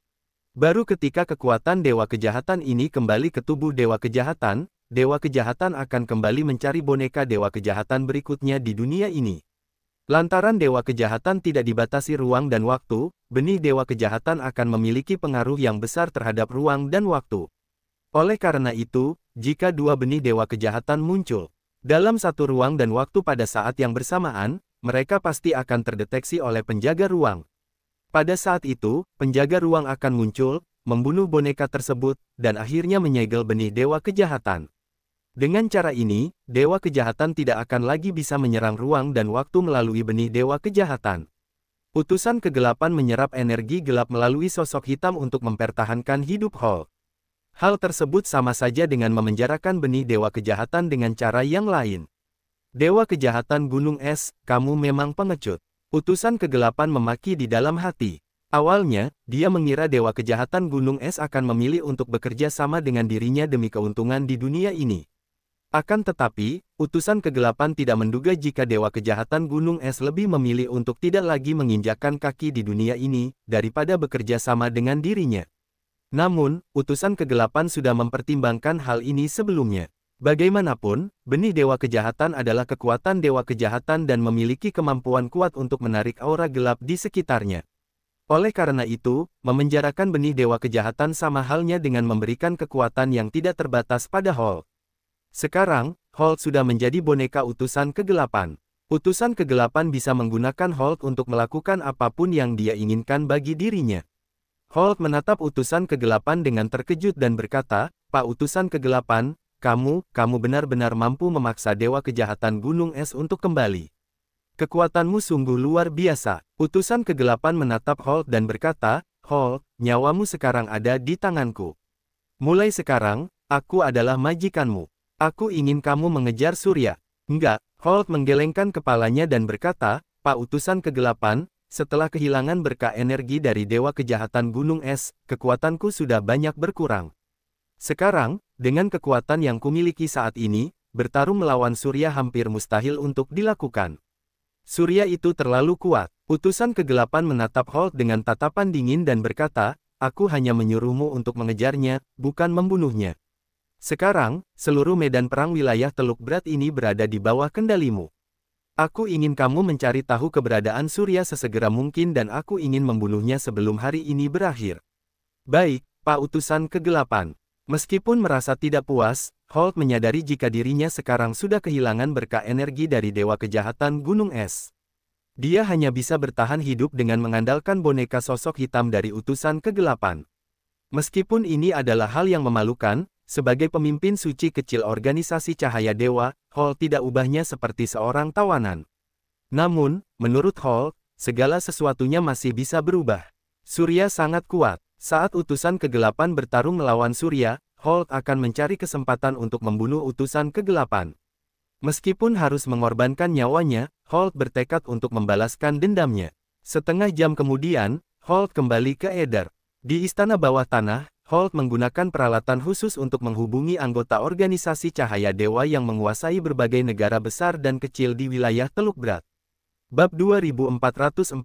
Speaker 1: Baru ketika kekuatan Dewa Kejahatan ini kembali ke tubuh Dewa Kejahatan, Dewa Kejahatan akan kembali mencari boneka Dewa Kejahatan berikutnya di dunia ini. Lantaran Dewa Kejahatan tidak dibatasi ruang dan waktu, benih Dewa Kejahatan akan memiliki pengaruh yang besar terhadap ruang dan waktu. Oleh karena itu, jika dua benih Dewa Kejahatan muncul dalam satu ruang dan waktu pada saat yang bersamaan, mereka pasti akan terdeteksi oleh penjaga ruang. Pada saat itu, penjaga ruang akan muncul, membunuh boneka tersebut, dan akhirnya menyegel benih Dewa Kejahatan. Dengan cara ini, Dewa Kejahatan tidak akan lagi bisa menyerang ruang dan waktu melalui benih Dewa Kejahatan. Utusan kegelapan menyerap energi gelap melalui sosok hitam untuk mempertahankan hidup Hulk. Hal tersebut sama saja dengan memenjarakan benih Dewa Kejahatan dengan cara yang lain. Dewa Kejahatan Gunung Es, kamu memang pengecut. Utusan kegelapan memaki di dalam hati. Awalnya, dia mengira Dewa Kejahatan Gunung Es akan memilih untuk bekerja sama dengan dirinya demi keuntungan di dunia ini. Akan tetapi, utusan kegelapan tidak menduga jika Dewa Kejahatan Gunung Es lebih memilih untuk tidak lagi menginjakkan kaki di dunia ini, daripada bekerja sama dengan dirinya. Namun, utusan kegelapan sudah mempertimbangkan hal ini sebelumnya. Bagaimanapun, benih Dewa Kejahatan adalah kekuatan Dewa Kejahatan dan memiliki kemampuan kuat untuk menarik aura gelap di sekitarnya. Oleh karena itu, memenjarakan benih Dewa Kejahatan sama halnya dengan memberikan kekuatan yang tidak terbatas pada Hulk. Sekarang, Hulk sudah menjadi boneka utusan kegelapan. Utusan kegelapan bisa menggunakan Hulk untuk melakukan apapun yang dia inginkan bagi dirinya. Hulk menatap utusan kegelapan dengan terkejut dan berkata, "Pak Utusan Kegelapan, kamu benar-benar mampu memaksa Dewa Kejahatan Gunung Es untuk kembali. Kekuatanmu sungguh luar biasa." Utusan kegelapan menatap Hulk dan berkata, "Hulk, nyawamu sekarang ada di tanganku. Mulai sekarang, aku adalah majikanmu. Aku ingin kamu mengejar surya." "Enggak." Hulk menggelengkan kepalanya dan berkata, "Pak Utusan Kegelapan, setelah kehilangan berkah energi dari Dewa Kejahatan Gunung Es, kekuatanku sudah banyak berkurang. Sekarang, dengan kekuatan yang kumiliki saat ini, bertarung melawan surya hampir mustahil untuk dilakukan. Surya itu terlalu kuat." Utusan kegelapan menatap Hulk dengan tatapan dingin dan berkata, "Aku hanya menyuruhmu untuk mengejarnya, bukan membunuhnya. Sekarang, seluruh medan perang wilayah Teluk Berat ini berada di bawah kendalimu. Aku ingin kamu mencari tahu keberadaan surya sesegera mungkin dan aku ingin membunuhnya sebelum hari ini berakhir." "Baik, Pak Utusan Kegelapan." Meskipun merasa tidak puas, Hulk menyadari jika dirinya sekarang sudah kehilangan berkah energi dari Dewa Kejahatan Gunung Es. Dia hanya bisa bertahan hidup dengan mengandalkan boneka sosok hitam dari Utusan Kegelapan. Meskipun ini adalah hal yang memalukan, sebagai pemimpin suci kecil organisasi Cahaya Dewa, Hulk tidak ubahnya seperti seorang tawanan. Namun, menurut Hulk, segala sesuatunya masih bisa berubah. Surya sangat kuat. Saat utusan kegelapan bertarung melawan surya, Hulk akan mencari kesempatan untuk membunuh utusan kegelapan. Meskipun harus mengorbankan nyawanya, Holt bertekad untuk membalaskan dendamnya. Setengah jam kemudian, Holt kembali ke Eder. Di istana bawah tanah, Holt menggunakan peralatan khusus untuk menghubungi anggota organisasi Cahaya Dewa yang menguasai berbagai negara besar dan kecil di wilayah Teluk Berat. Bab 2446.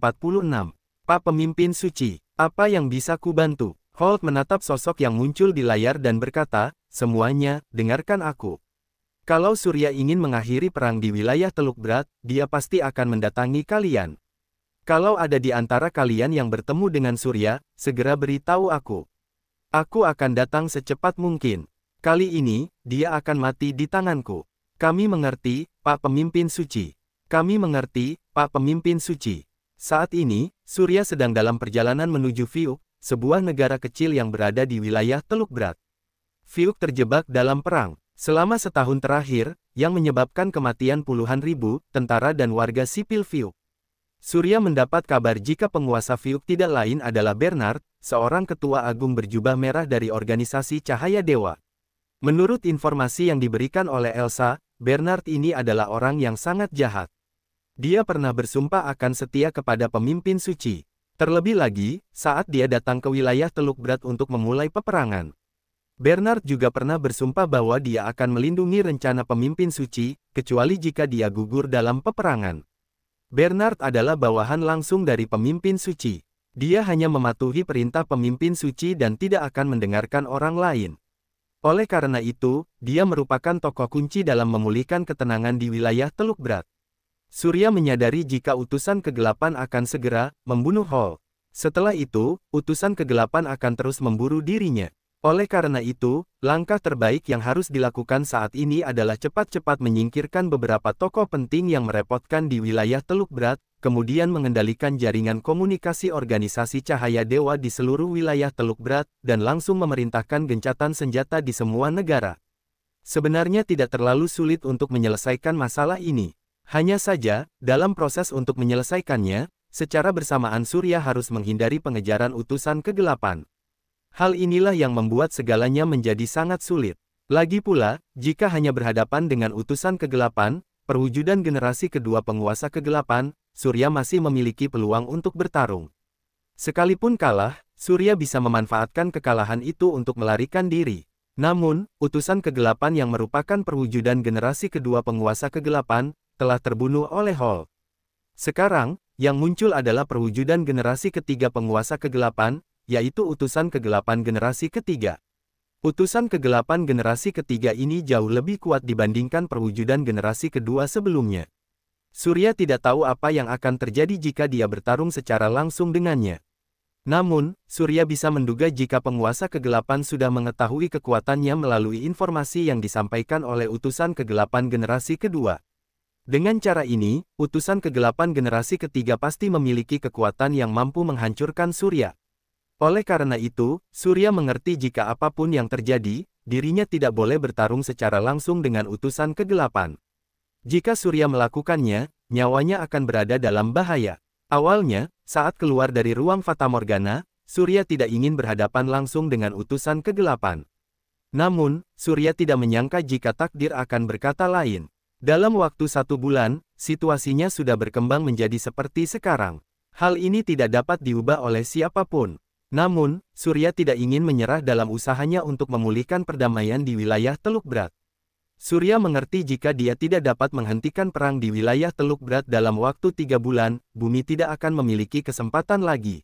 Speaker 1: Pak Pemimpin Suci, apa yang bisa kubantu? Holt menatap sosok yang muncul di layar dan berkata, semuanya, dengarkan aku. Kalau Surya ingin mengakhiri perang di wilayah Teluk Berat, dia pasti akan mendatangi kalian. Kalau ada di antara kalian yang bertemu dengan Surya, segera beritahu aku. Aku akan datang secepat mungkin. Kali ini, dia akan mati di tanganku. Kami mengerti, Pak Pemimpin Suci. Kami mengerti, Pak Pemimpin Suci. Saat ini, Surya sedang dalam perjalanan menuju Fiuk, sebuah negara kecil yang berada di wilayah Teluk Berat. Fiuk terjebak dalam perang selama setahun terakhir, yang menyebabkan kematian puluhan ribu tentara dan warga sipil Fiuk. Surya mendapat kabar jika penguasa Fiuk tidak lain adalah Bernard, seorang ketua agung berjubah merah dari organisasi Cahaya Dewa. Menurut informasi yang diberikan oleh Elsa, Bernard ini adalah orang yang sangat jahat. Dia pernah bersumpah akan setia kepada pemimpin suci. Terlebih lagi, saat dia datang ke wilayah Teluk Berat untuk memulai peperangan. Bernard juga pernah bersumpah bahwa dia akan melindungi rencana pemimpin suci, kecuali jika dia gugur dalam peperangan. Bernard adalah bawahan langsung dari pemimpin suci. Dia hanya mematuhi perintah pemimpin suci dan tidak akan mendengarkan orang lain. Oleh karena itu, dia merupakan tokoh kunci dalam memulihkan ketenangan di wilayah Teluk Berat. Surya menyadari jika utusan kegelapan akan segera membunuh Holt. Setelah itu, utusan kegelapan akan terus memburu dirinya. Oleh karena itu, langkah terbaik yang harus dilakukan saat ini adalah cepat-cepat menyingkirkan beberapa tokoh penting yang merepotkan di wilayah Teluk Berat, kemudian mengendalikan jaringan komunikasi organisasi Cahaya Dewa di seluruh wilayah Teluk Berat, dan langsung memerintahkan gencatan senjata di semua negara. Sebenarnya tidak terlalu sulit untuk menyelesaikan masalah ini. Hanya saja, dalam proses untuk menyelesaikannya, secara bersamaan Surya harus menghindari pengejaran utusan kegelapan. Hal inilah yang membuat segalanya menjadi sangat sulit. Lagi pula, jika hanya berhadapan dengan utusan kegelapan, perwujudan generasi kedua penguasa kegelapan, Surya masih memiliki peluang untuk bertarung. Sekalipun kalah, Surya bisa memanfaatkan kekalahan itu untuk melarikan diri. Namun, utusan kegelapan yang merupakan perwujudan generasi kedua penguasa kegelapan, telah terbunuh oleh Holt. Sekarang, yang muncul adalah perwujudan generasi ketiga penguasa kegelapan, yaitu utusan kegelapan generasi ketiga. Utusan kegelapan generasi ketiga ini jauh lebih kuat dibandingkan perwujudan generasi kedua sebelumnya. Surya tidak tahu apa yang akan terjadi jika dia bertarung secara langsung dengannya. Namun, Surya bisa menduga jika penguasa kegelapan sudah mengetahui kekuatannya melalui informasi yang disampaikan oleh utusan kegelapan generasi kedua. Dengan cara ini, utusan kegelapan generasi ketiga pasti memiliki kekuatan yang mampu menghancurkan Surya. Oleh karena itu, Surya mengerti jika apapun yang terjadi, dirinya tidak boleh bertarung secara langsung dengan utusan kegelapan. Jika Surya melakukannya, nyawanya akan berada dalam bahaya. Awalnya, saat keluar dari ruang Fata Morgana, Surya tidak ingin berhadapan langsung dengan utusan kegelapan. Namun, Surya tidak menyangka jika takdir akan berkata lain. Dalam waktu 1 bulan, situasinya sudah berkembang menjadi seperti sekarang. Hal ini tidak dapat diubah oleh siapapun. Namun, Surya tidak ingin menyerah dalam usahanya untuk memulihkan perdamaian di wilayah Teluk Berat. Surya mengerti jika dia tidak dapat menghentikan perang di wilayah Teluk Berat dalam waktu 3 bulan, bumi tidak akan memiliki kesempatan lagi.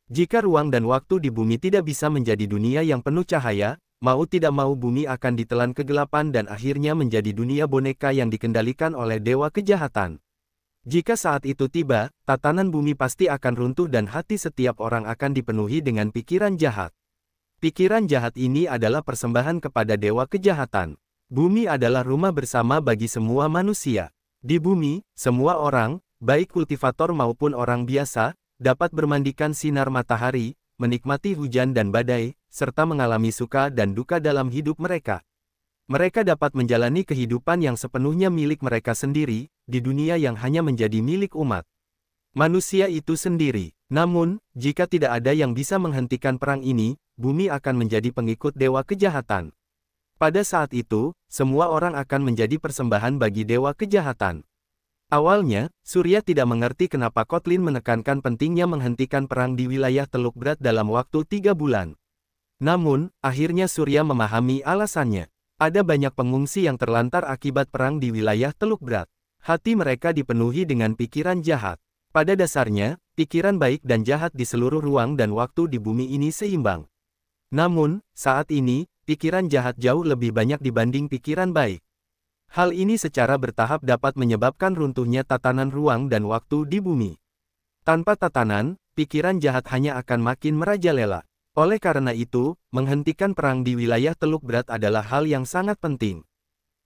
Speaker 1: Jika ruang dan waktu di bumi tidak bisa menjadi dunia yang penuh cahaya, mau tidak mau bumi akan ditelan kegelapan dan akhirnya menjadi dunia boneka yang dikendalikan oleh dewa kejahatan. Jika saat itu tiba, tatanan bumi pasti akan runtuh dan hati setiap orang akan dipenuhi dengan pikiran jahat. Pikiran jahat ini adalah persembahan kepada dewa kejahatan. Bumi adalah rumah bersama bagi semua manusia. Di bumi, semua orang, baik kultivator maupun orang biasa, dapat bermandikan sinar matahari, menikmati hujan dan badai, serta mengalami suka dan duka dalam hidup mereka. Mereka dapat menjalani kehidupan yang sepenuhnya milik mereka sendiri, di dunia yang hanya menjadi milik umat manusia itu sendiri. Namun, jika tidak ada yang bisa menghentikan perang ini, bumi akan menjadi pengikut dewa kejahatan. Pada saat itu, semua orang akan menjadi persembahan bagi dewa kejahatan. Awalnya, Surya tidak mengerti kenapa Kotlin menekankan pentingnya menghentikan perang di wilayah Teluk Berat dalam waktu 3 bulan. Namun, akhirnya Surya memahami alasannya. Ada banyak pengungsi yang terlantar akibat perang di wilayah Teluk Berat. Hati mereka dipenuhi dengan pikiran jahat. Pada dasarnya, pikiran baik dan jahat di seluruh ruang dan waktu di bumi ini seimbang. Namun, saat ini, pikiran jahat jauh lebih banyak dibanding pikiran baik. Hal ini secara bertahap dapat menyebabkan runtuhnya tatanan ruang dan waktu di bumi. Tanpa tatanan, pikiran jahat hanya akan makin merajalela. Oleh karena itu, menghentikan perang di wilayah Teluk Berat adalah hal yang sangat penting.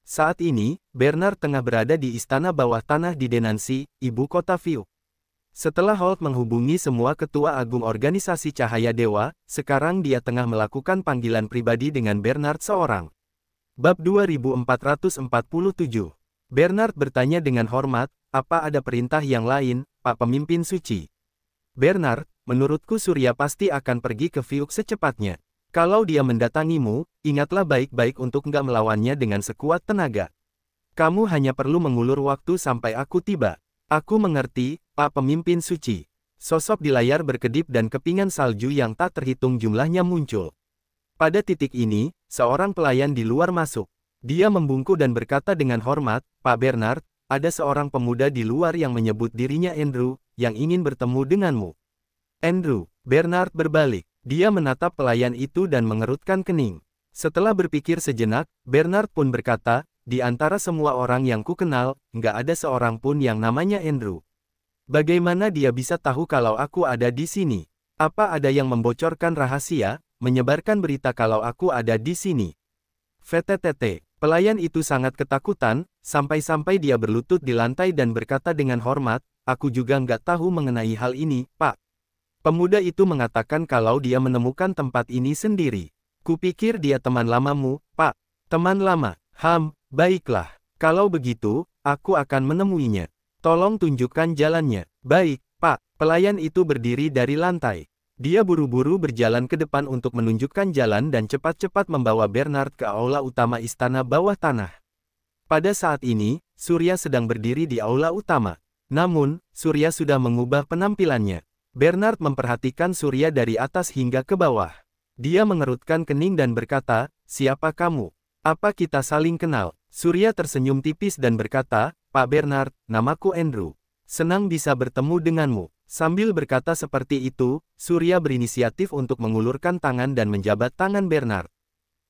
Speaker 1: Saat ini, Bernard tengah berada di istana bawah tanah di Denansi, ibu kota Fiuk. Setelah Holt menghubungi semua ketua agung organisasi Cahaya Dewa, sekarang dia tengah melakukan panggilan pribadi dengan Bernard seorang. Bab 2447. Bernard bertanya dengan hormat, apa ada perintah yang lain, Pak Pemimpin Suci? Bernard, menurutku Surya pasti akan pergi ke Fiuk secepatnya. Kalau dia mendatangimu, ingatlah baik-baik untuk nggak melawannya dengan sekuat tenaga. Kamu hanya perlu mengulur waktu sampai aku tiba. Aku mengerti, Pak Pemimpin Suci. Sosok di layar berkedip dan kepingan salju yang tak terhitung jumlahnya muncul. Pada titik ini, seorang pelayan di luar masuk. Dia membungkuk dan berkata dengan hormat, Pak Bernard, ada seorang pemuda di luar yang menyebut dirinya Andrew, yang ingin bertemu denganmu. Andrew, Bernard berbalik. Dia menatap pelayan itu dan mengerutkan kening. Setelah berpikir sejenak, Bernard pun berkata, di antara semua orang yang kukenal, nggak ada seorang pun yang namanya Andrew. Bagaimana dia bisa tahu kalau aku ada di sini? Apa ada yang membocorkan rahasia? Menyebarkan berita kalau aku ada di sini. VTTT, pelayan itu sangat ketakutan, sampai-sampai dia berlutut di lantai dan berkata dengan hormat, aku juga nggak tahu mengenai hal ini, Pak. Pemuda itu mengatakan kalau dia menemukan tempat ini sendiri. Kupikir dia teman lamamu, Pak. Teman lama, baiklah. Kalau begitu, aku akan menemuinya. Tolong tunjukkan jalannya. Baik, Pak. Pelayan itu berdiri dari lantai. Dia buru-buru berjalan ke depan untuk menunjukkan jalan dan cepat-cepat membawa Bernard ke aula utama istana bawah tanah. Pada saat ini, Surya sedang berdiri di aula utama. Namun, Surya sudah mengubah penampilannya. Bernard memperhatikan Surya dari atas hingga ke bawah. Dia mengerutkan kening dan berkata, siapa kamu? Apa kita saling kenal? Surya tersenyum tipis dan berkata, Pak Bernard, namaku Andrew. Senang bisa bertemu denganmu. Sambil berkata seperti itu, Surya berinisiatif untuk mengulurkan tangan dan menjabat tangan Bernard.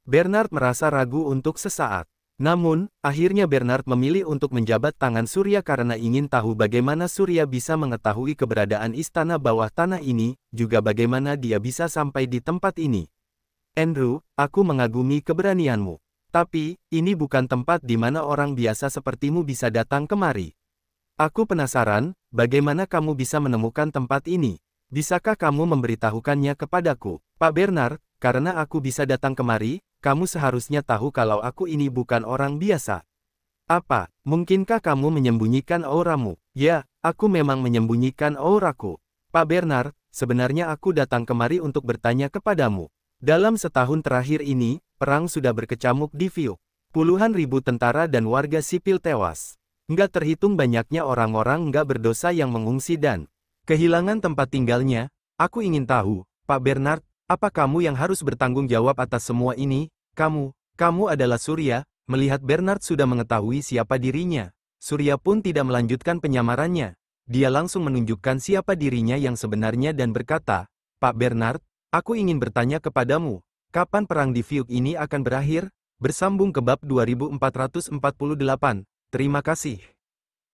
Speaker 1: Bernard merasa ragu untuk sesaat. Namun, akhirnya Bernard memilih untuk menjabat tangan Surya karena ingin tahu bagaimana Surya bisa mengetahui keberadaan istana bawah tanah ini, juga bagaimana dia bisa sampai di tempat ini. Andrew, aku mengagumi keberanianmu. Tapi, ini bukan tempat di mana orang biasa sepertimu bisa datang kemari. Aku penasaran, bagaimana kamu bisa menemukan tempat ini? Bisakah kamu memberitahukannya kepadaku? Pak Bernard, karena aku bisa datang kemari, kamu seharusnya tahu kalau aku ini bukan orang biasa. Apa, mungkinkah kamu menyembunyikan auramu? Ya, aku memang menyembunyikan auraku. Pak Bernard, sebenarnya aku datang kemari untuk bertanya kepadamu. Dalam setahun terakhir ini, perang sudah berkecamuk di Fiuk. Puluhan ribu tentara dan warga sipil tewas. Nggak terhitung banyaknya orang-orang nggak berdosa yang mengungsi dan kehilangan tempat tinggalnya. Aku ingin tahu, Pak Bernard, apa kamu yang harus bertanggung jawab atas semua ini? Kamu adalah Surya. Melihat Bernard sudah mengetahui siapa dirinya, Surya pun tidak melanjutkan penyamarannya. Dia langsung menunjukkan siapa dirinya yang sebenarnya dan berkata, Pak Bernard, aku ingin bertanya kepadamu, kapan perang di Fiuk ini akan berakhir? Bersambung ke bab 2448. Terima kasih.